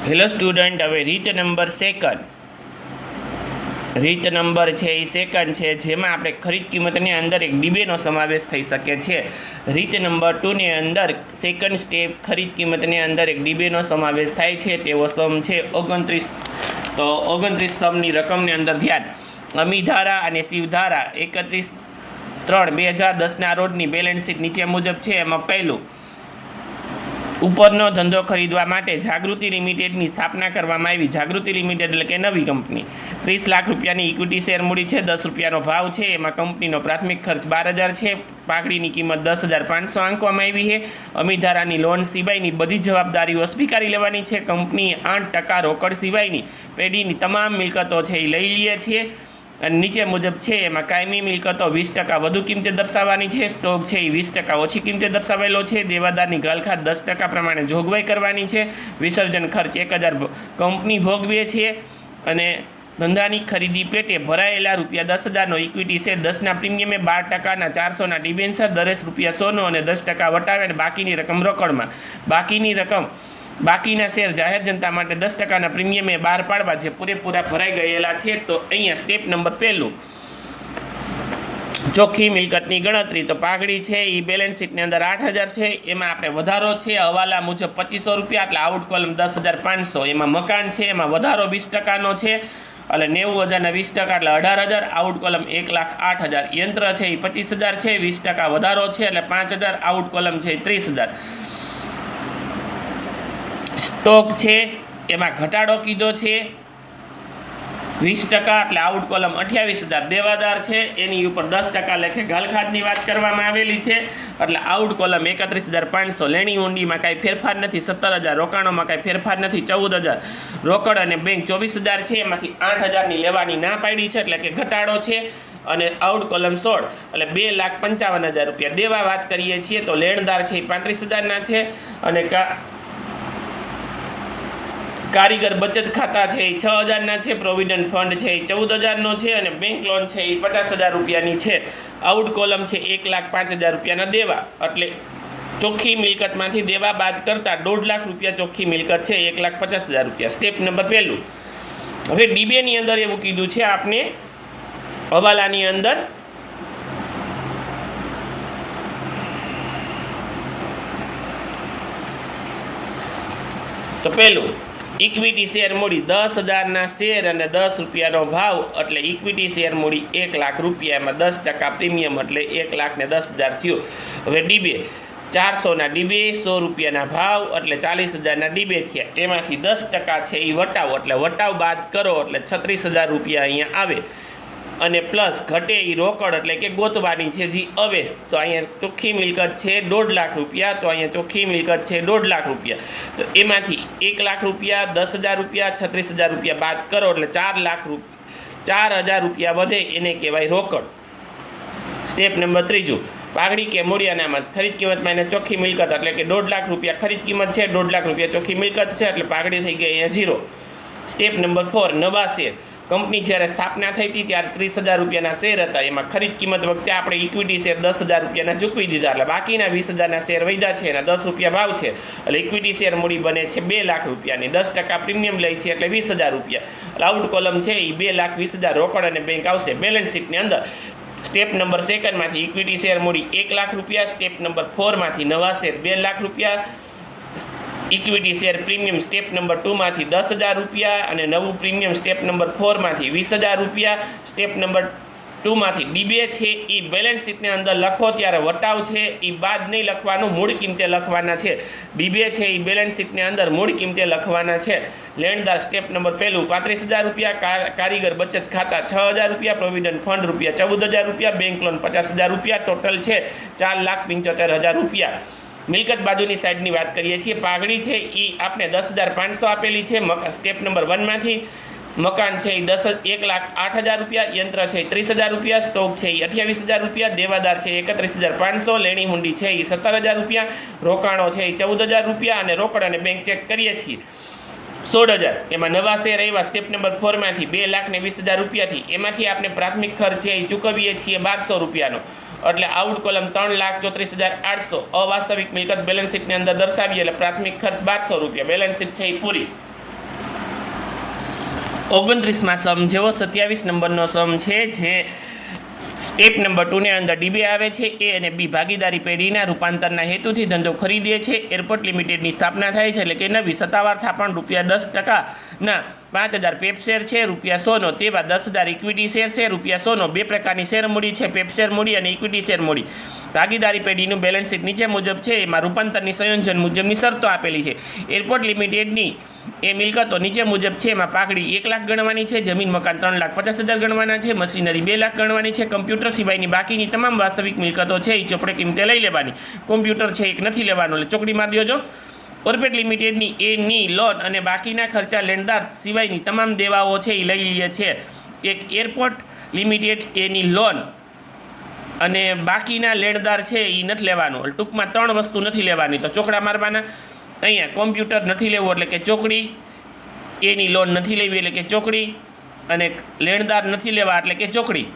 Hello student, હવે રીત number second. રીત નંબર છે એ સેકન્ડ છે, જેમાં આપણે ખરીદ કિંમતની અંદર એક ડીબેનો સમાવેશ થઈ શકે છે. રીત નંબર 2ની અંદર સેકન્ડ સ્ટેપ ખરીદ કિંમતની અંદર એક ડીબેનો સમાવેશ થાય છે. તેવો સમ છે 29. તો 29 સમની રકમની અંદર ધ્યાન. અમીધારા અને શિવધારા 31/3/2010ના રોજની બેલેન્સ શીટ નીચે મુજબ છે. એમાં પહેલું, ઉપરનો ધંધો ખરીદવા માટે જાગૃતિ લિમિટેડની સ્થાપના કરવામાં આવી. જાગૃતિ લિમિટેડ એટલે કે નવી કંપની. 30 લાખ રૂપિયાની ઇક્વિટી શેર મૂડી છે. 10 રૂપિયાનો ભાવ છે. એમાં કંપનીનો પ્રાથમિક ખર્ચ 12,000 છે. પાઘડીની કિંમત 10,500 આંકવામાં આવી છે. અમીધારાની લોન સિવાયની બધી જવાબદારીઓ સ્વીકારી લેવાની છે. કંપની 8% રોકડ સિવાયની પેઢીની તમામ મિલકતો છે એ લઈ લે છે. અને નીચે મુજબ છે એમાં કાયમી મિલકતો 20% વધુ કિંમતે દર્શાવવાની છે. સ્ટોક છે એ 20% ઓછી કિંમતે દર્શાવેલો છે. દેવાદારની ઘાલખાત 10% પ્રમાણે જોગવાઈ કરવાની છે. વિસર્જન ખર્ચ 1,000 કંપની ભોગવે છે. અને ધંધાની ખરીદી પેટે ભરાયેલા ₹10,000નો ઇક્વિટી શેર 10ના પ્રીમિયમે 12%ના 400ના ડિબેન્ચર દરેક ₹100નો અને 10% વટાવે અને બાકીની રકમ રોકડમાં. બાકીના શેર જાહેર જનતા માટે 10%ના પ્રીમિયમે બહાર પાડવા, જે પૂરેપૂરા ભરાઈ ગયેલા છે. તો અહીંયા સ્ટેપ નંબર પહેલું, ચોખ્ખી મિલકતની ગણતરી. તો પાઘડી છે એ બેલેન્સ શીટની અંદર 8,000 છે. એમાં આપણે વધારો છે હવાલા મુજબ ₹2,500, એટલે આઉટ કોલમ 10,500. એમાં મકાન છે એમાં વધારો 20%નો છે, એટલે 90,000ના 20% એટલે 18,000. Out column 1,08,000. યંત્ર છે એ 25,000 છે. 20% વધારો છે એટલે 5,000. આઉટ કોલમ છે 30,000. સ્ટોક છે એમાં ઘટાડો કીધો છે 20%, એટલે આઉટ કોલમ 28,000. દેવાદાર છે એની ઉપર 10% લેખે ઘાલખાતની વાત કરવામાં આવેલી છે, એટલે આઉટ કોલમ 31,500. લેણી ઊંડીમાં કાંઈ ફેરફાર નથી 17,000. રોકાણોમાં કાંઈ ફેરફાર નથી 14,000. રોકડ અને બેંક 24,000 છે. એમાંથી 8,000ની લેવાની ના પાડી છે, એટલે કે ઘટાડો છે. અને આઉટ કોલમ 16 એટલે ₹2,55,000. દેવા વાત કરીએ છીએ તો લેણદાર છે એ 35,000ના છે. અને કારીગર બચત ખાતા છે એ 6,000ના છે. પ્રોવિડન્ટ ફંડ છે એ 14,000નો છે. અને બેંક લોન છે એ ₹50,000ની છે. આઉટ કોલમ છે ₹1,05,000ના દેવા, એટલે ચોખ્ખી મિલકતમાંથી દેવા બાદ કરતા ₹1.5 લાખ ચોખ્ખી મિલકત છે ₹1,50,000. સ્ટેપ નંબર પહેલું. હવે ડીબેની અંદર એવું કીધું છે આપને હવાલાની અંદર તો પહેલું, ઇક્વિટી શેર મૂડી 10,000ના શેર અને ₹10નો ભાવ, એટલે ઇક્વિટી શેર મૂડી ₹1 લાખ. એમાં 10% પ્રીમિયમ એટલે ₹1,10,000 થયું. હવે ડીબે 400ના ડીબે, ₹100ના ભાવ એટલે 40,000ના ડીબે થયા. એમાંથી 10% છે એ વટાવ, એટલે વટાવ બાદ કરો એટલે ₹36,000 અહીંયા આવે. અને પ્લસ ઘટે એ રોકડ, એટલે કે ગોતવાની છે જે અવેશ. તો અહીંયા ચોખ્ખી મિલકત છે ₹1.5 લાખ. તો અહીંયા ચોખ્ખી મિલકત છે ₹1.5 લાખ. તો એમાંથી ₹1 લાખ, ₹10,000, ₹36,000 બાદ કરો એટલે ₹4,00,000 વધે, એને કહેવાય રોકડ. સ્ટેપ નંબર ત્રીજું, પાઘડી કે મૂડી અનામત. ખરીદ કિંમતમાં એને ચોખ્ખી મિલકત, એટલે કે ₹1.5 લાખ ખરીદ કિંમત છે, ₹1.5 લાખ ચોખ્ખી મિલકત છે, એટલે પાઘડી થઈ ગઈ અહીંયા 0. સ્ટેપ નંબર 4, નવા શેર. કંપની જ્યારે સ્થાપના થઈ હતી ત્યારે ₹30,000ના શેર હતા. એમાં ખરીદ કિંમત વખતે આપણે ઇક્વિટી શેર ₹10,000ના ચૂકવી દીધા, એટલે બાકીના ₹20,000ના શેર વધ્યા છે. એના ₹10 ભાવ છે, એટલે ઇક્વિટી શેર મૂડી બને છે ₹2 લાખની. 10% પ્રીમિયમ લે છે એટલે ₹20,000. એટલે આઉટ કોલમ છે એ ₹2,20,000 રોકડ અને બેંક આવશે બેલેન્સ શીટની અંદર. સ્ટેપ નંબર સેકન્ડમાંથી ઇક્વિટી શેર મૂડી ₹1 લાખ. સ્ટેપ નંબર 4માંથી નવા share ₹2 lakh. Equity share premium step number 2માંથી ₹10,000 અને નવું પ્રીમિયમ સ્ટેપ નંબર 4માંથી ₹20,000. સ્ટેપ નંબર 2માંથી ડીબે છે એ બેલેન્સ શીટની અંદર લખો ત્યારે વટાવ છે એ બાદ નહીં લખવાનું, મૂળ કિંમતે લખવાના છે. ડીબે છે એ બેલેન્સ શીટની અંદર મૂળ કિંમતે લખવાના છે. લેણદાર સ્ટેપ નંબર પહેલું ₹35,000, કારીગર બચત ખાતા ₹6,000, provident fund ₹14,000, bank loan ₹50,000. Total છે ₹4,75,000. મિલકત બાજુની સાઈડની વાત કરીએ છીએ. પાઘડી છે એ આપણે 10,500 આપેલી છે. સ્ટેપ નંબર 1માંથી મકાન છે એ ₹1,08,000, યંત્ર છે ₹30,000, સ્ટોક છે એ ₹28,000, દેવાદાર છે 31,500, લેણી હુંડી છે એ ₹17,000, રોકાણો છે એ ₹14,000 અને રોકડ અને બેંક ચેક કરીએ છીએ 16,000. એમાં નવા શેર આવ્યા સ્ટેપ નંબર 4માંથી ₹2,20,000. એમાંથી આપણે પ્રાથમિક ખર્ચ છે એ ચૂકવીએ છીએ ₹1,200. એટલે આઉટ કોલમ 3,34,800. અવાસ્તવિક મિલકત બેલેન્સ શીટની અંદર દર્શાવીએ એટલે પ્રાથમિક ખર્ચ ₹1,200. બેલેન્સ શીટ છે એ પૂરી. 29માં સમ જેવો 27 નંબરનો સમ છે જે સ્ટેપ નંબર 2 ને અંદર ડીબે આવે છે. એ અને બી ભાગીદારી પેઢીના રૂપાંતરના હેતુથી ધંધો ખરીદે છે. એરપોર્ટ લિમિટેડની સ્થાપના થાય છે, એટલે કે નવી સત્તાવાર થાપણ ₹10,ના 5,000 પેપ શેર છે, ₹100નો તેવા 10,000 ઇક્વિટી શેર છે, ₹100નો બે પ્રકારની શેર મૂડી છે, પેપ શેર મૂડી અને ઇક્વિટી શેર મૂડી. ભાગીદારી પેઢીનું બેલેન્સ શીટ નીચે મુજબ છે. એમાં રૂપાંતરની સંયોજન મુજબની શરતો આપેલી છે. એરપોર્ટ લિમિટેડની એ મિલકતો નીચે મુજબ છે. એમાં પાકડી 1 લાખ ગણવાની છે, જમીન મકાન 3,50,000 ગણવાના છે, મશીનરી 2 લાખ ગણવાની છે, કમ્પ્યુટર સિવાયની બાકીની તમામ વાસ્તવિક મિલકતો છે એ ચોપડે કિંમતે લઈ લેવાની. કોમ્પ્યુટર છે એક નથી લેવાનું, એટલે ચોકડી મારી દેજો. ઓર્બિટ લિમિટેડની એની લોન અને બાકીના ખર્ચા લેણદાર સિવાયની તમામ દેવાઓ છે એ લઈ લે છે. એક એરપોર્ટ લિમિટેડ એની લોન અને બાકીના લેણદાર છે એ નથી લેવાનું, ટૂંકમાં 3 વસ્તુ નથી લેવાની, તો ચોકડા મારવાના. અહીંયા કોમ્પ્યુટર નથી લેવું એટલે કે ચોકડી, એની લોન નથી લેવી એટલે કે ચોકડી, અને લેણદાર નથી લેવા એટલે કે ચોકડી.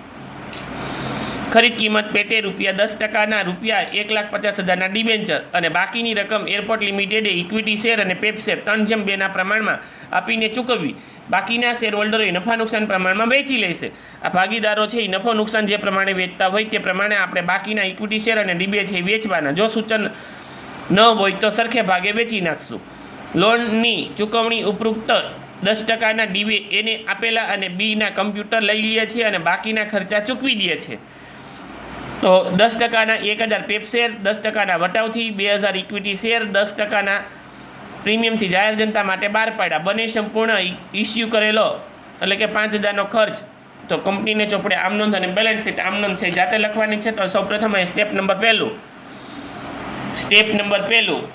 ખરીદ કિંમત પેટે ₹10,ના ₹1,50,000ના ડિબેન્ચર અને બાકીની રકમ એરપોર્ટ લિમિટેડે ઇક્વિટી શેર અને પેપ શેર 3/2ના પ્રમાણમાં આપીને ચૂકવવી. બાકીના શેર હોલ્ડરોએ નફા નુકસાન પ્રમાણમાં વેચી લેશે. આ ભાગીદારો છે એ નફો નુકસાન જે પ્રમાણે વેચતા હોય તે પ્રમાણે આપણે બાકીના ઇક્વિટી શેર અને ડીબે છે એ વેચવાના. જો સૂચન ન હોય તો સરખે ભાગે વેચી નાખશું. લોનની ચૂકવણી ઉપરોક્ત 10%ના ડીબે એને આપેલા અને બીના કમ્પ્યુટર લઈ લે છે અને બાકીના ખર્ચા ચૂકવી દે છે. તો 10%ના 1,000 પેપ શેર, 10%ના વટાવથી 2,000 ઇક્વિટી શેર, 10%ના પ્રીમિયમથી જાહેર જનતા માટે બહાર પાડ્યા. બંને સંપૂર્ણ ઇસ્યુ કરેલો એટલે કે 5,000નો ખર્ચ. તો કંપનીને ચોપડે આમ નોંધ અને બેલેન્સ શીટ આમ નોંધ છે જાતે લખવાની છે. તો સૌપ્રથમ અહીં સ્ટેપ નંબર 1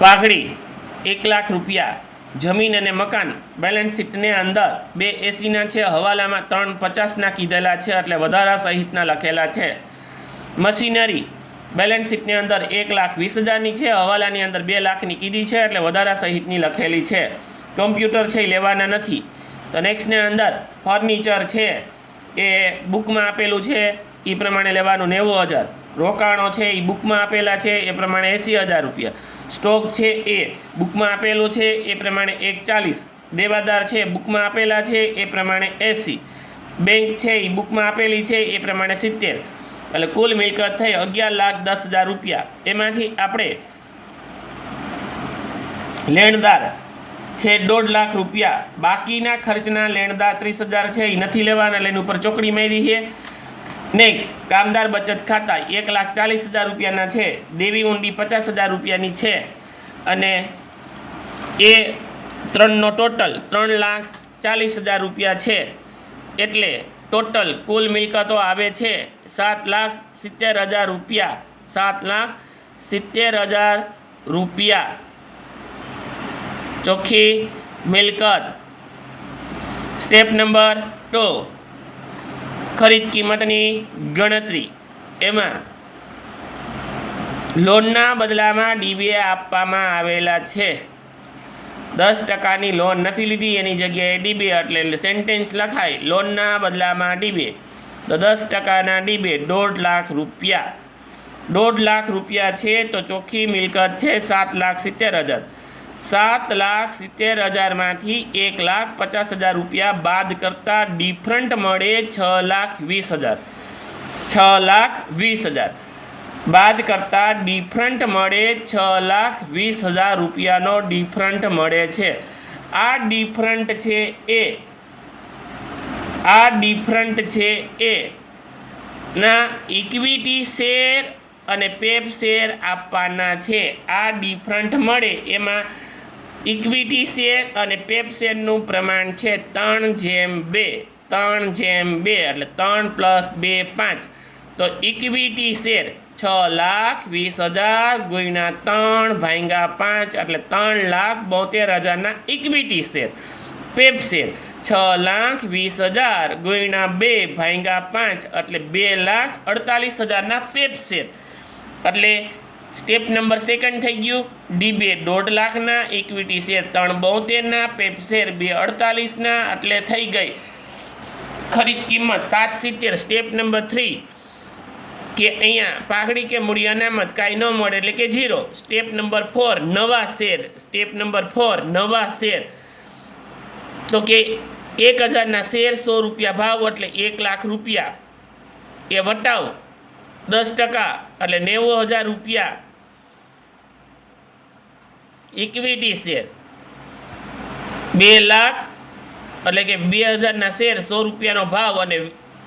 પાઘડી ₹1,00,000, જમીન અને મકાન બેલેન્સ શીટને અંદર 280ના છે, હવાલામાં 350ના કીધેલા છે એટલે વધારા સહિતના લખેલા છે. મશીનરી બેલેન્સ શીટની અંદર 1,20,000ની છે, હવાલાની અંદર 2 લાખની કીધી છે એટલે વધારા સહિતની લખેલી છે. કમ્પ્યુટર છે એ લેવાના નથી. તો નેક્સ્ટની અંદર ફર્નિચર છે એ બુકમાં આપેલું છે એ પ્રમાણે લેવાનું ₹90,000. રોકાણો છે એ બુકમાં આપેલા છે એ પ્રમાણે ₹80,000. સ્ટોક છે એ બુકમાં આપેલું છે એ પ્રમાણે 140. દેવાદાર છે બુકમાં આપેલા છે એ પ્રમાણે 80. બેંક છે એ બુકમાં આપેલી છે એ પ્રમાણે 70. એટલે કુલ મિલકત થઈ ₹11,10,000. એમાંથી આપણે લેણદાર છે ₹1,50,000, બાકીના ખર્ચના લેણદાર 30,000 છે એ નથી લેવાના એટલે એની ઉપર ચોકડી મારી છે. નેક્સ્ટ કામદાર બચત ખાતા ₹1,40,000ના છે, દેવી ઊંડી ₹50,000ની છે અને એ 3નો ટોટલ ₹3,40,000 છે. એટલે ટોટલ કુલ મિલકતો આવે છે ₹7,70,000. ₹7,70,000 ચોખ્ખી મિલકત. સ્ટેપ નંબર 2 ખરીદ કિંમતની ગણતરી. એમાં લોનના બદલામાં ડીબે આપવામાં આવેલા છે. 10%ની લોન નથી લીધી એની જગ્યાએ ડીબે, એટલે સેન્ટેન્સ લખાય લોનના બદલામાં ડીબે. તો 10%ના ડીબે ₹1,50,000. ₹1,50,000 છે તો ચોખ્ખી મિલકત છે 7,70,000. 7,70,000માંથી ₹1,50,000 બાદ કરતા ડિફરન્ટ મળે 6,20,000. 6,20,000 બાદ કરતા ડિફરન્ટ મળે ₹6,20,000નો ડિફરન્ટ મળે છે. આ ડિફરન્ટ છે એ ના ઇક્વિટી શેર અને પેપ શેર આપવાના છે. આ ડિફરન્ટ મળે એમાં ઇક્વિટી શેર અને પેપ શેરનું પ્રમાણ છે 3/2. 3/2 એટલે 3 + 2 5. તો ઇક્વિટી શેર 6,20,000 ગુણ્યા 3/5 એટલે 3,72,000ના ઇક્વિટી શેર. પેપ શેર 6,20,000 ગુણ્યા 2/5 એટલે 2,48,000ના પેપ શેર. એટલે સ્ટેપ નંબર 2 થઈ ગયું. ડીબે 1,50,000ના, ઇક્વિટી શેર 3,72,ના, પેપ શેર 2,48,ના. એટલે થઈ ગઈ ખરીદ કિંમત 770. સ્ટેપ નંબર 3 કે અહીંયા પાઘડી કે મૂડી અનામત કાંઈ ન મળે એટલે કે 0. સ્ટેપ નંબર 4 નવા શેર. સ્ટેપ નંબર 4 નવા શેર. તો કે 1000ના શેર 100 રૂપિયા ભાવ એટલે 1 લાખ રૂપિયા એ વટાવ 10% એટલે 90,000 રૂપિયા ઇક્વિટી શેર. 2 લાખ એટલે કે 2000ના શેર 100 રૂપિયાનો ભાવ અને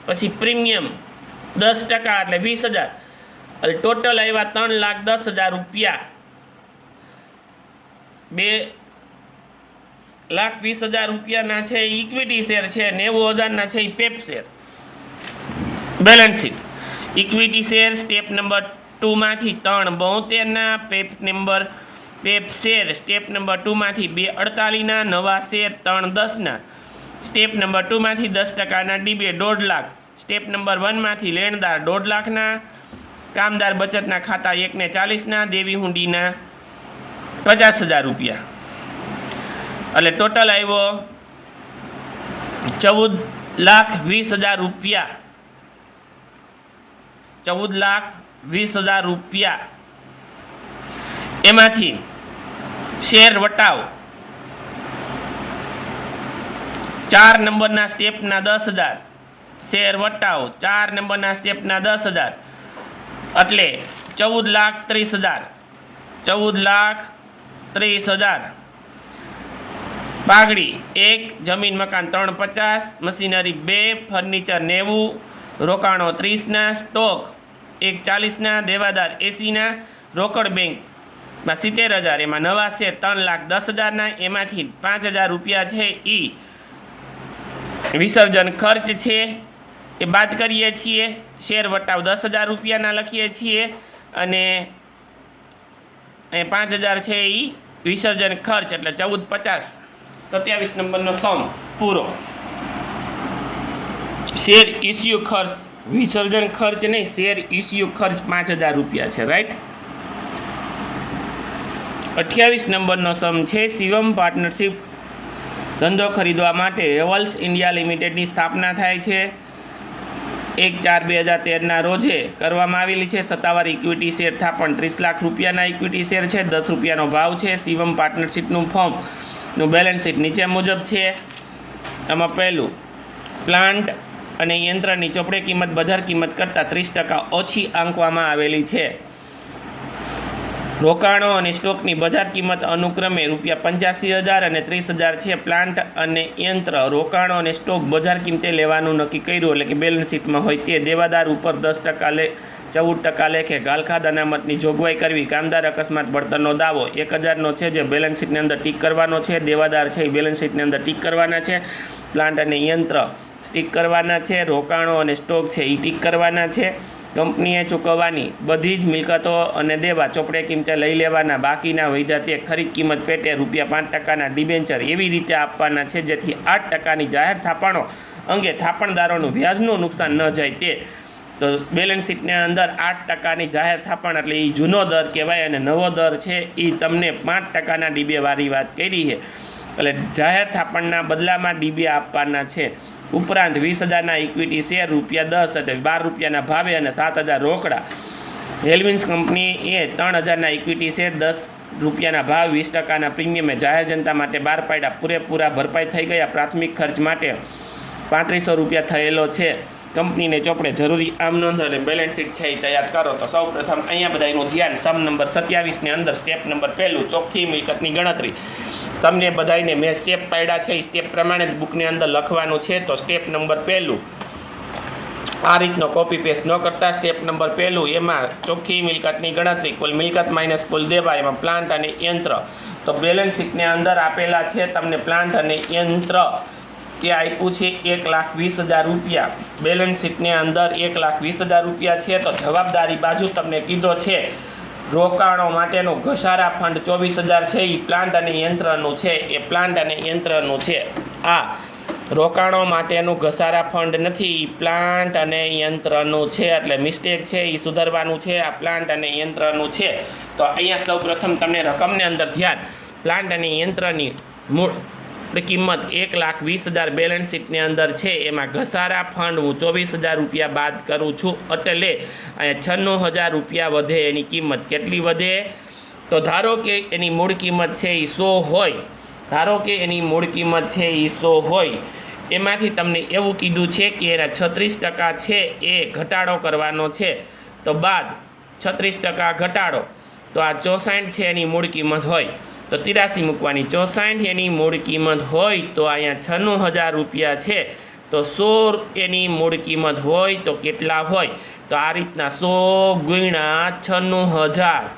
પછી પ્રીમિયમ 10% એટલે 20,000 એટલે ટોટલ આવ્યા 3,10,000 રૂપિયા. 2,20,000 રૂપિયાના છે એ ઇક્વિટી શેર છે, 90,000ના છે એ પેપ share. Balance sheet. Equity share step number 2 માંથી 3,72ના, પેપ શેર સ્ટેપ નંબર 2 માંથી 2,48ના, નવા શેર 3,10ના. સ્ટેપ નંબર 2 માંથી 10%ના ડીબે 1.5 લાખ. સ્ટેપ નંબર 1 માંથી લેણદાર 1.5 લાખના, કામદાર બચતના ખાતા 1,40ના, દેવી હુંડીના 50,000 રૂપિયા એટલે ટોટલ આવ્યો 14,20,000 રૂપિયા. 14,20,000 રૂપિયા. એમાંથી શેર વટાવ 4 નંબરના સ્ટેપના 10,000 શેર વટાવ 4 નંબરના સ્ટેપના 10,000 એટલે 14,30,000. 14,30,000. પાઘડી 1, જમીન મકાન 3,50, મશીનરી 2, ફર્નિચર 90, રોકાણો 30ના, સ્ટોક 1,40ના, દેવાદાર 80ના, રોકડ બેંકમાં 70,000. એમાં નવા શેર 3,10,000ના, એમાંથી 5,000 રૂપિયા છે એ વિસર્જન ખર્ચ છે એ બાદ કરીએ છીએ. શેર વટાવ 10,000 રૂપિયાના લખીએ છીએ અને 5,000 છે એ વિસર્જન ખર્ચ એટલે 14,50. 27 નંબરનો સમ પૂરો. શેર ઇસ્યુ ખર્ચ, વિસર્જન ખર્ચ નહીં, શેર ઇસ્યુ ખર્ચ 5,000 રૂપિયા છે. રાઈટ. 28 નંબરનો સમ છે શિવમ પાર્ટનરશિપ ધંધો ખરીદવા માટે હેવલ્સ ઇન્ડિયા લિમિટેડની સ્થાપના થાય છે. 1/4/2013ના રોજે કરવામાં આવેલી છે. સત્તાવાર ઇક્વિટી શેર થાપણ 30 લાખ રૂપિયાના ઇક્વિટી શેર છે. 10 રૂપિયાનો ભાવ છે. શિવમ પાર્ટનરશિપનું ફોર્મનું બેલેન્સ શીટ નીચે મુજબ છે. આમાં પહેલું, પ્લાન્ટ અને યંત્રની ચોપડે કિંમત બજાર કિંમત કરતાં 30% ઓછી આંકવામાં આવેલી છે. રોકાણો અને સ્ટોકની બજાર કિંમત અનુક્રમે ₹85,000 અને 30,000 છે. પ્લાન્ટ અને યંત્ર, રોકાણો અને સ્ટોક બજાર કિંમતે લેવાનું નક્કી કર્યું એટલે કે બેલેન્સ શીટમાં હોય તે. દેવાદાર ઉપર 10% 14% લેખે ગાલખાદ અનામતની જોગવાઈ કરવી. કામદાર અકસ્માત વળતરનો દાવો 1,000નો છે જે બેલેન્સ શીટની અંદર ટીક કરવાનો છે. દેવાદાર છે એ બેલેન્સ શીટની અંદર ટીક કરવાના છે. પ્લાન્ટ અને યંત્ર ટીક કરવાના છે. રોકાણો અને સ્ટોક છે એ ટીક કરવાના છે. કંપનીએ ચૂકવવાની બધી જ મિલકતો અને દેવા ચોપડે કિંમતે લઈ લેવાના. બાકીના વૈધા તે ખરીદ કિંમત પેટે ₹5% ડિબેન્ચર એવી રીતે આપવાના છે જેથી 8%ની જાહેર થાપણો અંગે થાપણદારોનું વ્યાજનું નુકસાન ન જાય તે. તો બેલેન્સ શીટની અંદર 8%ની જાહેર થાપણ એટલે એ જૂનો દર કહેવાય અને નવો દર છે એ તમને 5%ના ડીબેવાળી વાત કરી છે. એટલે જાહેર થાપણના બદલામાં ડીબે આપવાના છે. ઉપરાંત 20,000ના ઇક્વિટી શેર ₹10 એટલે 12 રૂપિયાના ભાવે અને 7,000 રોકડા. હેલવિન્સ કંપની એ 3,000ના ઇક્વિટી શેર 10 રૂપિયાના ભાવ 20%ના પ્રીમિયમે જાહેર જનતા માટે બહાર પાડ્યા. પૂરેપૂરા ભરપાઈ થઈ ગયા. પ્રાથમિક ખર્ચ માટે ₹3,500 થયેલો છે. કંપનીને ચોપડે જરૂરી આમ નોંધ અને બેલેન્સ શીટ છે એ તૈયાર કરો. તો સૌ પ્રથમ અહીંયા બધાનું ધ્યાન સમ નંબર 27ની અંદર સ્ટેપ નંબર 1 ચોખ્ખી મિલકતની ગણતરી. તમને બધાને મેં સ્ટેપ પાડ્યા છે એ સ્ટેપ પ્રમાણે જ બુકની અંદર લખવાનું છે. તો સ્ટેપ નંબર 1 આ રીતનો કોપી પેસ્ટ ન કરતા. સ્ટેપ નંબર 1 એમાં ચોખ્ખી મિલકતની ગણતરી, કુલ મિલકત માઇનસ કુલ દેવા, એમાં પ્લાન્ટ અને યંત્ર. તો બેલેન્સ શીટની અંદર આપેલા છે તમને પ્લાન્ટ અને યંત્ર કે આપ્યું છે 1,20,000 રૂપિયા. બેલેન્સ શીટની અંદર 1,20,000 રૂપિયા છે. તો જવાબદારી બાજુ તમને કીધો છે રોકાણો માટેનું ઘસારા ફંડ 24,000 છે એ પ્લાન્ટ અને યંત્રનું છે. એ પ્લાન્ટ અને યંત્રનું છે. આ રોકાણો માટેનું ઘસારા ફંડ નથી, એ પ્લાન્ટ અને યંત્રનું છે. એટલે મિસ્ટેક છે એ સુધારવાનું છે. આ પ્લાન્ટ અને યંત્રનું છે. તો અહીંયા સૌ પ્રથમ તમને રકમની અંદર ધ્યાન પ્લાન્ટ અને યંત્રની મૂળ કિંમત 1,20,000 બેલેન્સ શીટની અંદર છે, એમાં ઘસારા ફંડ હું 24,000 રૂપિયા બાદ કરું છું, એટલે અહીંયા 96,000 રૂપિયા વધે. એની કિંમત કેટલી વધે? તો ધારો કે એની મૂળ કિંમત છે એ 100 હોય, ધારો કે એની મૂળ કિંમત છે એ 100 હોય, એમાંથી તમને એવું કીધું છે કે એના 36% છે એ ઘટાડો કરવાનો છે. તો બાદ 36% ઘટાડો, તો આ 64 છે એની મૂળ કિંમત હોય તો 83 મૂકવાની. 64 એની મૂળ કિંમત હોય તો અહીંયા 96,000 રૂપિયા છે. તો 100 એની મૂળ કિંમત હોય તો કેટલા હોય? તો આ રીતના 100 ગુણ્યા 96,000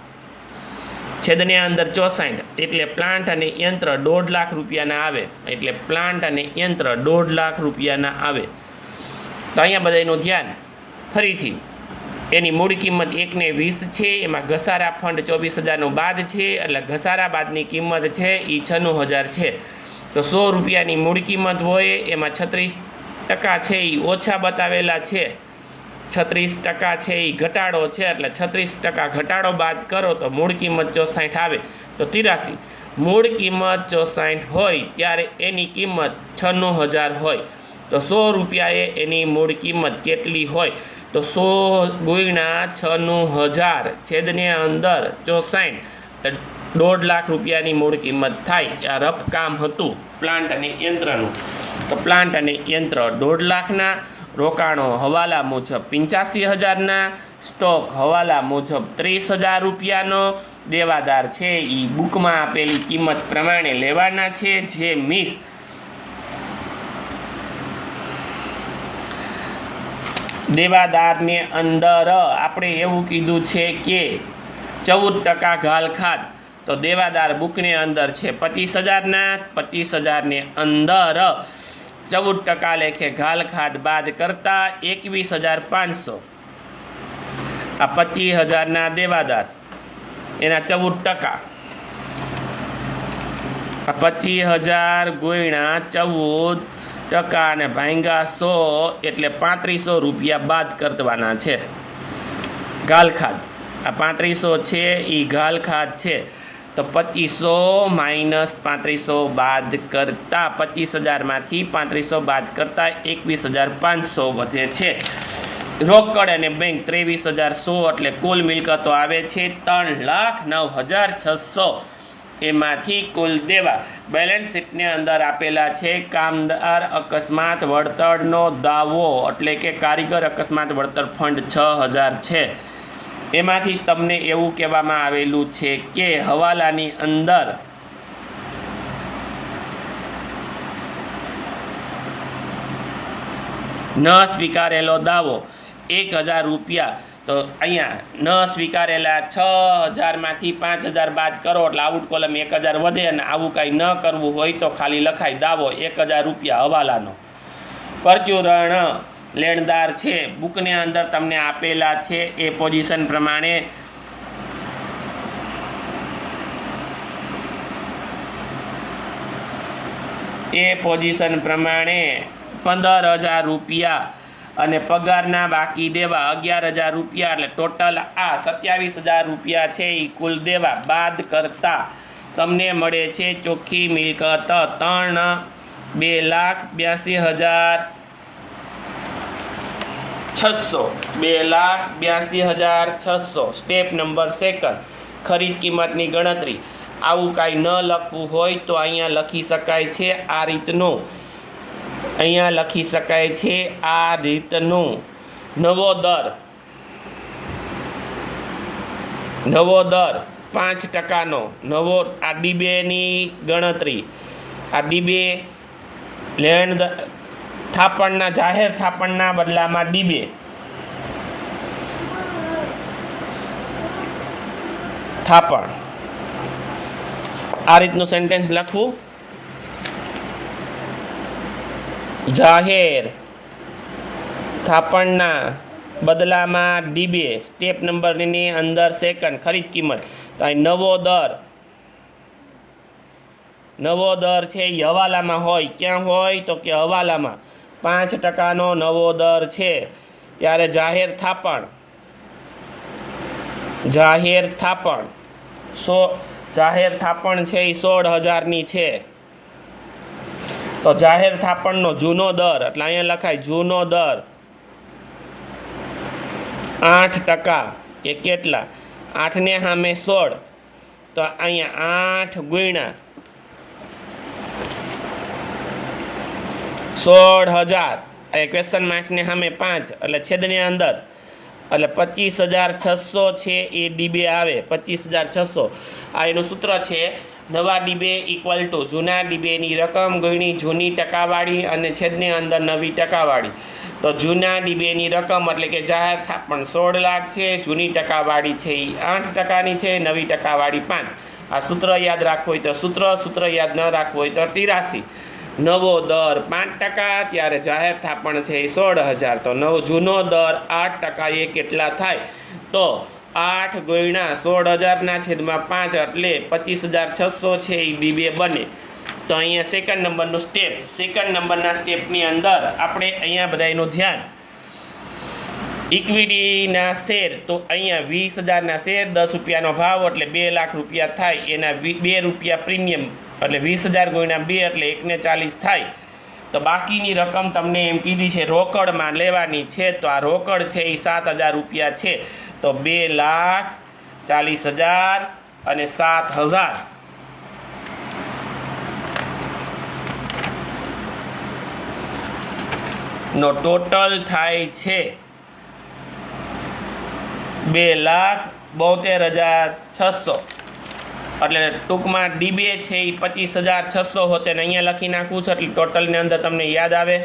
છેદની અંદર 64, એટલે પ્લાન્ટ અને યંત્ર 1.5 લાખ રૂપિયાના આવે. એટલે પ્લાન્ટ અને યંત્ર 1.5 લાખ રૂપિયાના આવે. તો અહીંયા બધાનું ધ્યાન ફરીથી, એની મૂળ કિંમત 1,20 છે, એમાં ઘસારા ફંડ 24,000નું બાદ છે, એટલે ઘસારા બાદની કિંમત છે એ 96,000 છે. તો 100 રૂપિયાની મૂળ કિંમત હોય, એમાં 36% છે એ ઓછા બતાવેલા છે, 36% છે એ ઘટાડો છે, એટલે 36% ઘટાડો બાદ કરો તો મૂળ કિંમત 64 આવે. તો 83 મૂળ કિંમત 64 હોય ત્યારે એની કિંમત 96,000 હોય. તો 100 રૂપિયાએ એની મૂળ કિંમત કેટલી હોય? તો 100 ગુણ્યા 96,000 છેદની અંદર 64, 1.5 લાખ રૂપિયાની મૂળ કિંમત થાય. આ રફ કામ હતું પ્લાન્ટ અને યંત્રનું. તો પ્લાન્ટ અને યંત્ર 1.5 લાખના, રોકાણો હવાલા મુજબ 85,000ના, સ્ટોક હવાલા મુજબ 30,000 રૂપિયાનો, દેવાદાર છે એ બુકમાં આપેલી કિંમત પ્રમાણે લેવાના છે. જે મિસ દેવાદારને અંદર આપણે એવું કીધું છે કે 14% ઘાલખાદ, તો દેવાદાર બુકની અંદર છે 25,000ના, 25,000ને અંદર 14% લેખે ઘાલખાદ બાદ કરતા 21,500. આ 25,000ના દેવાદાર, એના 14%, આ 25,000 ગુણ્યા 14% અને ભાંગ્યા 100, એટલે 3500 રૂપિયા બાદ કરવાના છે. ઘાલખાદ આ 3500 છે એ ઘાલખાદ છે. તો 2500 માઇનસ 3500 બાદ કરતા 25,000માંથી 3500 બાદ કરતા 21,500 વધે છે. રોકડ અને બેંક 23,100, એટલે કુલ મિલકતો આવે છે 3,09,600. એમાંથી કુલ દેવા બેલેન્સ શીટની અંદર આપેલા છે. કામદાર અકસ્માત વળતરનો દાવો, એટલે કે કારીગર અકસ્માત વળતર ફંડ 6,000 છે. એમાંથી તમને એવું કહેવામાં આવેલું છે કે હવાલાની અંદર ન સ્વીકારેલો દાવો 1,000 રૂપિયા. તો અહીંયા ન સ્વીકારેલા 6,000માંથી 5,000 બાદ કરો એટલે આઉટ કોલમ 1,000 વધે. અને આવું કાંઈ ન કરવું હોય તો ખાલી લખાય દાવો 1,000 રૂપિયા હવાલાનો. પરચુરણ લેણદાર છે, બુકની અંદર તમને આપેલા છે એ પોઝિશન પ્રમાણે પોઝિશન પ્રમાણે 15,000 રૂપિયા અને પગારના બાકી દેવા 11,000 રૂપિયા, એટલે ટોટલ આ 27,000 રૂપિયા છે એ કુલ દેવા બાદ કરતા તમને મળે છે ચોખ્ખી મિલકત 2,82,600. 2,82,600. સ્ટેપ નંબર 2 ખરીદ કિંમતની ગણતરી. આવું કાંઈ ન લખવું હોય તો અહીંયા લખી શકાય છે આ રીતનું. અહીંયા લખી શકાય છે આ રીતનું. નવો દર 5%નો નવો. આ ડીબેની ગણતરી, આ ડીબે લેણ થાપણના, જાહેર થાપણના બદલામાં ડીબે. થાપણ આ રીતનું સેન્ટેન્સ લખવું. જાહેર થાપણના બદલામાં ડીબે. સ્ટેપ નંબરની અંદર સેકન્ડ ખરીદ કિંમત. તો અહીં નવો દર છે એ હવાલામાં હોય. ક્યાં હોય? તો કે હવાલામાં 5%નો નવો દર છે. ત્યારે જાહેર થાપણ જાહેર થાપણ છે એ 16,000ની છે. તો જાહેર થાપણનો જૂનો દર એટલે અહીંયા લખાય જૂનો દર 8% એ કેટલા? 8 ને સામે 16 તો અહીંયા 8 ગુણ્યા 16,000 એ ક્વેશ્ચન માર્ક્સને સામે 5 એટલે છેદની અંદર એટલે 25,600 છે એ ડીબે આવે 25,600 આ એનું સૂત્ર છે નવા ડીબે ઇક્વલ ટુ જૂના ડીબેની રકમ ગુણી જૂની ટકાવાળી અને છેદની અંદર નવી ટકાવાળી તો જૂના ડીબેની રકમ એટલે કે જાહેર થાપણ 16 લાખ છે જૂની ટકાવાળી છે એ 8%ની છે નવી ટકાવાળી 5 આ સૂત્ર યાદ રાખવું હોય તો સૂત્ર યાદ ન રાખવું હોય તો 83 નવો દર 5% ત્યારે જાહેર થાપણ છે એ 16,000 તો જૂનો દર 8% એ કેટલા થાય તો 8 ગુણ્યા 16,000 છેદમાં 5 એટલે 25,600 છે એ ડીબે બને તો અહીંયા સેકન્ડ નંબરનું સેકન્ડ નંબરના સ્ટેપની અંદર આપણે અહીંયા બધાનું ધ્યાન ઇક્વિટીના શેર તો અહીંયા 20,000ના શેર 10 રૂપિયાનો ભાવ એટલે 2 લાખ રૂપિયા થાય એના 2 રૂપિયા પ્રીમિયમ એટલે 20,000 ગુણ્યા 2 એટલે 1,40 થાય તો બાકીની રકમ તમને એમ કીધી છે રોકડમાં લેવાની છે તો આ રોકડ છે એ 7,000 રૂપિયા છે તો 2,40,000 અને 7,000 નો ટોટલ થાય છે 2,72,600 એટલે ટૂંકમાં ડીબે છે એ 25,600 હોતે ને અહીંયા લખી નાખવું છે એટલે ટોટલની અંદર તમને યાદ આવે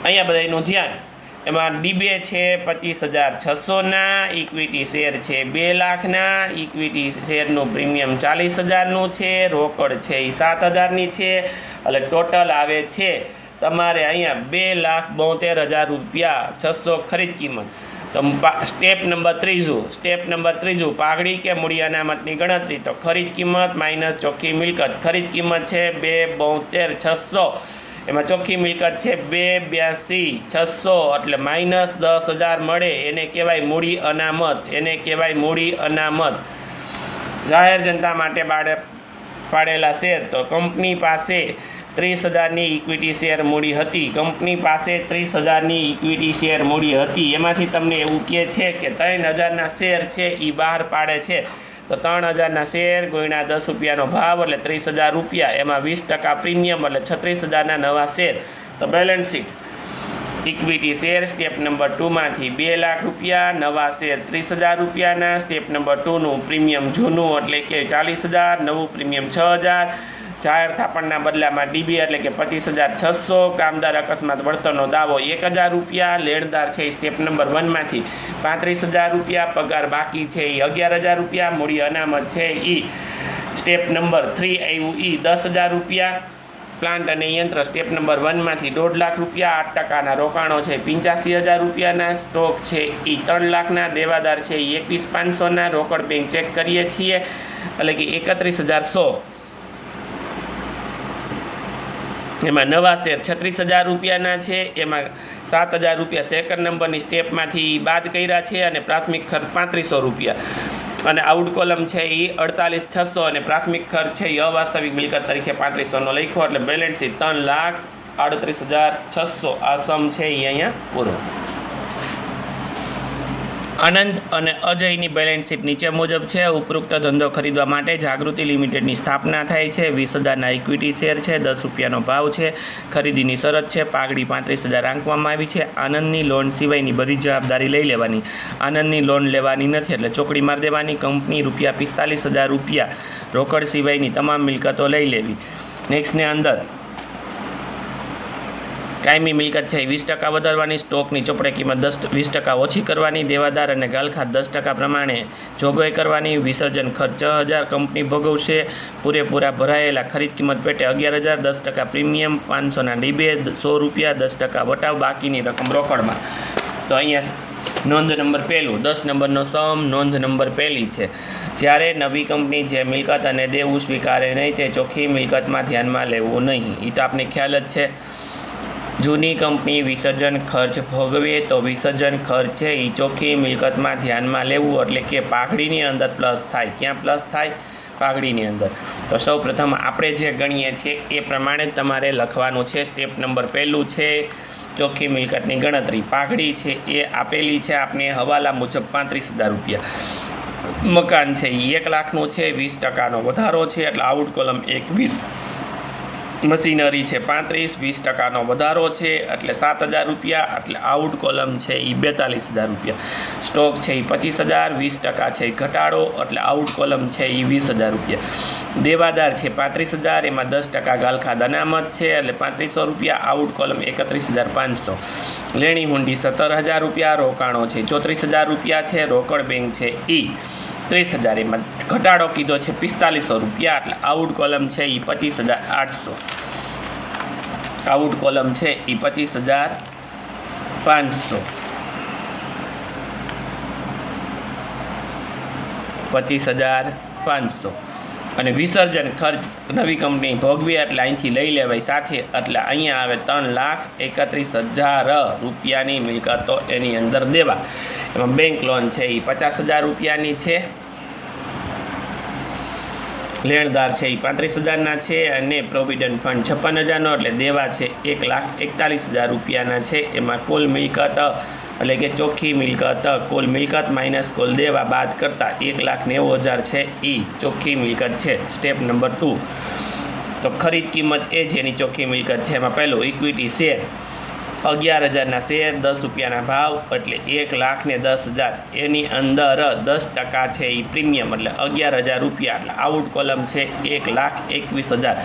અહીંયા બધા એનું ધ્યાન એમાં ડીબે છે 25,600ના ઇક્વિટી શેર છે 2 લાખના ઇક્વિટી શેરનું પ્રીમિયમ 40,000નું છે રોકડ છે એ 7,000ની છે એટલે ટોટલ આવે છે તમારે અહીંયા 2,72,000 રૂપિયા 600 ખરીદ કિંમત તો સ્ટેપ નંબર ત્રીજું પાઘડી કે મૂડી અનામતની ગણતરી તો ખરીદ કિંમત માઇનસ ચોખ્ખી મિલકત ખરીદ કિંમત છે 2,72,600 એમાં ચોખ્ખી મિલકત છે 2,82,600 એટલે માઇનસ 10,000 મળે એને કહેવાય મૂડી અનામત જાહેર જનતા માટે પાડેલા શેર તો કંપની પાસે 30,000ની ઇક્વિટી શેર મૂડી હતી એમાંથી તમને એવું કહે છે કે 3,000ના શેર છે એ બહાર પાડે છે તો 3,000ના શેર ગુણ્યા 10 રૂપિયાનો ભાવ એટલે 30,000 રૂપિયા એમાં 20% પ્રીમિયમ એટલે 36,000ના નવા શેર તો balance sheet equity share step number 2 માંથી 2 લાખ રૂપિયા નવા શેર 30,000 રૂપિયાના સ્ટેપ નંબર 2 નું પ્રીમિયમ જૂનું એટલે કે 40,000 નવું પ્રીમિયમ 6,000 જાહેર થાપણના બદલામાં ડીબી એટલે કે 25,600 કામદાર અકસ્માત વળતરનો દાવો 1,000 રૂપિયા લેણદાર છે સ્ટેપ નંબર 1 માંથી 35,000 રૂપિયા પગાર બાકી છે એ 11,000 રૂપિયા મૂડી અનામત છે એ સ્ટેપ નંબર 3 આવ્યું એ 10,000 રૂપિયા પ્લાન્ટ અને યંત્ર સ્ટેપ નંબર 1 માંથી 1.5 લાખ રૂપિયા 8%ના રોકાણો છે 85,000 રૂપિયાના સ્ટોક છે એ 3 લાખના દેવાદાર છે એ 21,500ના રોકડ બેંક ચેક કરીએ છીએ એટલે કે 31,100 એમાં નવા શેર 36,000 રૂપિયાના છે એમાં 7,000 રૂપિયા સેકન્ડ નંબરની સ્ટેપમાંથી બાદ કર્યા છે અને પ્રાથમિક ખર્ચ 3,500 રૂપિયા અને આઉટ કોલમ છે એ 48,600 અને પ્રાથમિક ખર્ચ છે એ અવાસ્તવિક મિલકત તરીકે 3500નો લખ્યો એટલે બેલેન્સ શીટ 3,38,600 આ સમ છે એ અહીંયા પૂરો. આનંદ અને અજયની બેલેન્સ શીટ નીચે મુજબ છે. ઉપરોક્ત ધંધો ખરીદવા માટે જાગૃતિ લિમિટેડની સ્થાપના થાય છે. 20,000ના ઇક્વિટી શેર છે. 10 રૂપિયાનો ભાવ છે. ખરીદીની શરત છે. પાઘડી 35,000 આંકવામાં આવી છે. આનંદની લોન સિવાયની બધી જવાબદારી લઈ લેવાની. આનંદની લોન લેવાની નથી એટલે ચોકડી મારી દેવાની. કંપની ₹45,000 રૂપિયા રોકડ સિવાયની તમામ મિલકતો લઈ લેવી. નેક્સ્ટની અંદર કાયમી મિલકત છે 20% વધારવાની. સ્ટોકની ચોપડે કિંમત 20% ઓછી કરવાની. દેવાદાર અને ગાલખાત 10% પ્રમાણે જોગવાઈ કરવાની. વિસર્જન ખર્ચ 6,000 કંપની ભોગવશે. પૂરેપૂરા ભરાયેલા ખરીદ કિંમત પેટે 11,000 10% પ્રીમિયમ 500ના ડીબે 100 રૂપિયા 10% વટાવ બાકીની રકમ રોકડમાં. તો અહીંયા નોંધ નંબર 1 10 નંબરનો સમ નોંધ નંબર 1 છે. જ્યારે નવી કંપની જે મિલકત અને દેવું સ્વીકારે નહીં તે ચોખ્ખી મિલકતમાં ધ્યાનમાં લેવું નહીં. એ તો આપને ખ્યાલ જ છે. જૂની કંપની વિસર્જન ખર્ચ ભોગવે તો વિસર્જન ખર્ચ છે એ ચોખ્ખી મિલકતમાં ધ્યાનમાં લેવું એટલે કે પાઘડીની અંદર પ્લસ થાય. ક્યાં પ્લસ થાય? પાઘડીની અંદર. તો સૌ પ્રથમ આપણે જે ગણીએ છીએ એ પ્રમાણે તમારે લખવાનું છે. સ્ટેપ નંબર પહેલું છે ચોખ્ખી મિલકતની ગણતરી. પાઘડી છે એ આપેલી છે આપણે હવાલા મુજબ 35,000 રૂપિયા. મકાન છે એ 1 લાખનું છે, 20% વધારો છે એટલે આઉટ કોલમ 1 20. મશીનરી છે 35, 20% વધારો છે એટલે 7,000 રૂપિયા એટલે આઉટ કોલમ છે એ 42,000 રૂપિયા. સ્ટોક છે એ 25,000, 20% છે એ ઘટાડો એટલે આઉટ કોલમ છે એ 20,000 રૂપિયા. દેવાદાર છે 35,000, એમાં 10% ગાલખાદ અનામત છે એટલે 3500 રૂપિયા, આઉટ કોલમ 31,500. લેણી હુંડી 17,000 રૂપિયા, રોકાણો છે 34,000 રૂપિયા છે, રોકડ બેંક છે એ 30,000, એમાં ઘટાડો કીધો છે 4500 રૂપિયા એટલે આઉટ કોલમ છે એ 25,800. આઉટ કોલમ છે એ 25,500. 25,500. અને વિસર્જન ખર્ચ નવી કંપની ભોગવી એટલે અહીંથી લઈ લેવાય સાથે એટલે અહીંયા આવે 3,31,000 રૂપિયાની મિલકતો એની અંદર દેવા. એમાં બેંક લોન છે એ 50,000 રૂપિયાની છે, લેણદાર છે એ 35,000ના છે અને પ્રોવિડન્ટ ફંડ 56,000નો એટલે દેવા છે 1,41,000 રૂપિયાના છે. એમાં કુલ મિલકત એટલે કે ચોખ્ખી મિલકત, કુલ મિલકત માઇનસ કુલ દેવા બાદ કરતાં 1,90,000 છે એ ચોખ્ખી મિલકત છે. સ્ટેપ નંબર 2 તો ખરીદ કિંમત એ છે એની ચોખ્ખી મિલકત છે. એમાં પહેલું ઇક્વિટી શેર 11,000ના શેર, 10 રૂપિયાના ભાવ એટલે 1,10,000. એની અંદર 10% છે એ પ્રીમિયમ એટલે 11,000 રૂપિયા એટલે આઉટ કોલમ છે 1,21,000.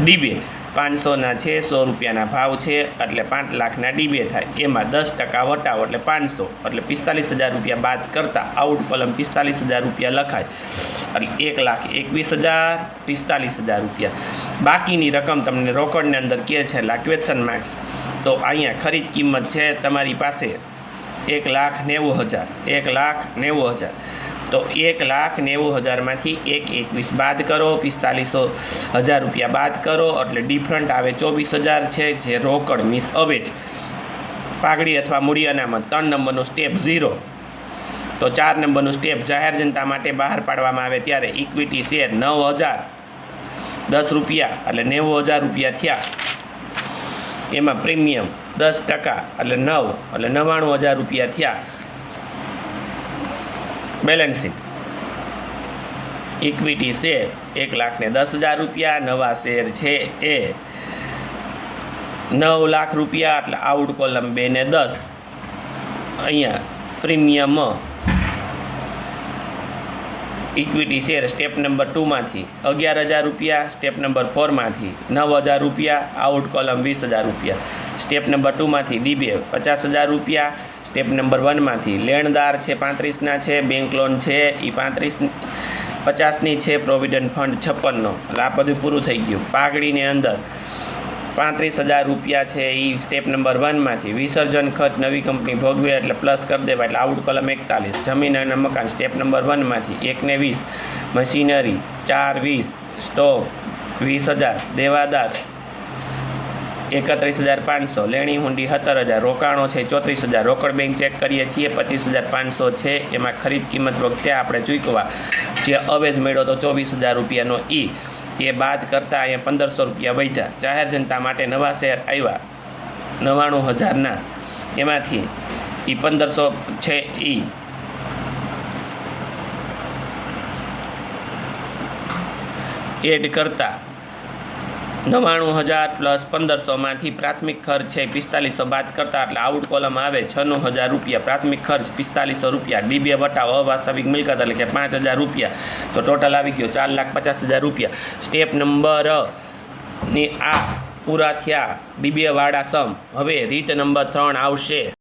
ડીબે 500ના છે, 100 રૂપિયાના ભાવ છે એટલે 5 લાખના ડીબે થાય. એમાં 10% વટાવો એટલે 500 એટલે 45,000 રૂપિયા બાદ કરતાં આઉટ કોલમ 45,000 રૂપિયા લખાય એટલે 1,21,000, 45,000 રૂપિયા. બાકીની રકમ તમને રોકડની અંદર કહે છે એટલે ક્વેશ્ચન માર્ક્સ. તો અહીંયા ખરીદ કિંમત છે તમારી પાસે 1,90,000, 1,90,000. તો 1,90,000માંથી 1,21 બાદ કરો, 45,000 રૂપિયા બાદ કરો એટલે ડિફરન્ટ આવે 24,000 છે જે રોકડ મીન્સ અવેજ. પાઘડી અથવા મૂડી અનામત 3 નંબરનું સ્ટેપ 0. તો 4 નંબરનું સ્ટેપ જાહેર જનતા માટે બહાર પાડવામાં આવે ત્યારે ઇક્વિટી શેર 9,000, 10 રૂપિયા એટલે 90,000 રૂપિયા થયા. એમાં પ્રીમિયમ 10% એટલે 9 એટલે 99,000 રૂપિયા થયા. બેલેન્સ શીટ ઇક્વિટી શેર 1,10,000 રૂપિયા, નવા શેર છે એ 9 લાખ રૂપિયા એટલે આઉટ કોલમ 2 ને 10. અહીંયા premium equity share step number 2માંથી 11,000 રૂપિયા, સ્ટેપ નંબર 4માંથી 9,000 રૂપિયા, આઉટ કોલમ 20,000 રૂપિયા. સ્ટેપ નંબર 2માંથી ડીબે 50,000 રૂપિયા, સ્ટેપ નંબર 1માંથી લેણદાર છે 35ના છે, બેંક લોન છે એ 50ની છે, પ્રોવિડન્ટ ફંડ 56નો એટલે આ બધું પૂરું થઈ ગયું. પાઘડીની અંદર 35,000 રૂપિયા છે એ સ્ટેપ નંબર 1માંથી. વિસર્જન ખર્ચ નવી કંપની ભોગવે એટલે પ્લસ કરી દેવાય એટલે આઉટ કોલમ 41. જમીન અને મકાન સ્ટેપ નંબર 1માંથી 1,20. મશીનરી 4,20. સ્ટોક 20,000. દેવાદાર 31,500. લેણી હુંડી 17,000. રોકાણો છે 34,000. રોકડ બેંક ચેક કરીએ છીએ 25,500 છે. એમાં ખરીદ કિંમત વખતે આપણે ચૂકવા જે અવેજ મળ્યો તો 24,000 રૂપિયાનો એ બાદ કરતાં અહીંયા 1,500 રૂપિયા વધ્યા. જાહેર જનતા માટે નવા શેર આવ્યા 99,000ના, એમાંથી એ 1,500 છે એ એડ કરતાં 99,000 પ્લસ 1,500માંથી પ્રાથમિક ખર્ચ છે 4500 બાદ કરતાં એટલે આઉટ કોલમ આવે 96,000 રૂપિયા. પ્રાથમિક ખર્ચ 4500 રૂપિયા. ડીબે વટાવ અવાસ્તવિક મિલકત એટલે કે 5,000 રૂપિયા. તો ટોટલ આવી ગયો 4,50,000 રૂપિયા. સ્ટેપ નંબર ની આ પૂરા થયા ડીબે વાળા સમ. હવે રીત નંબર 3 આવશે.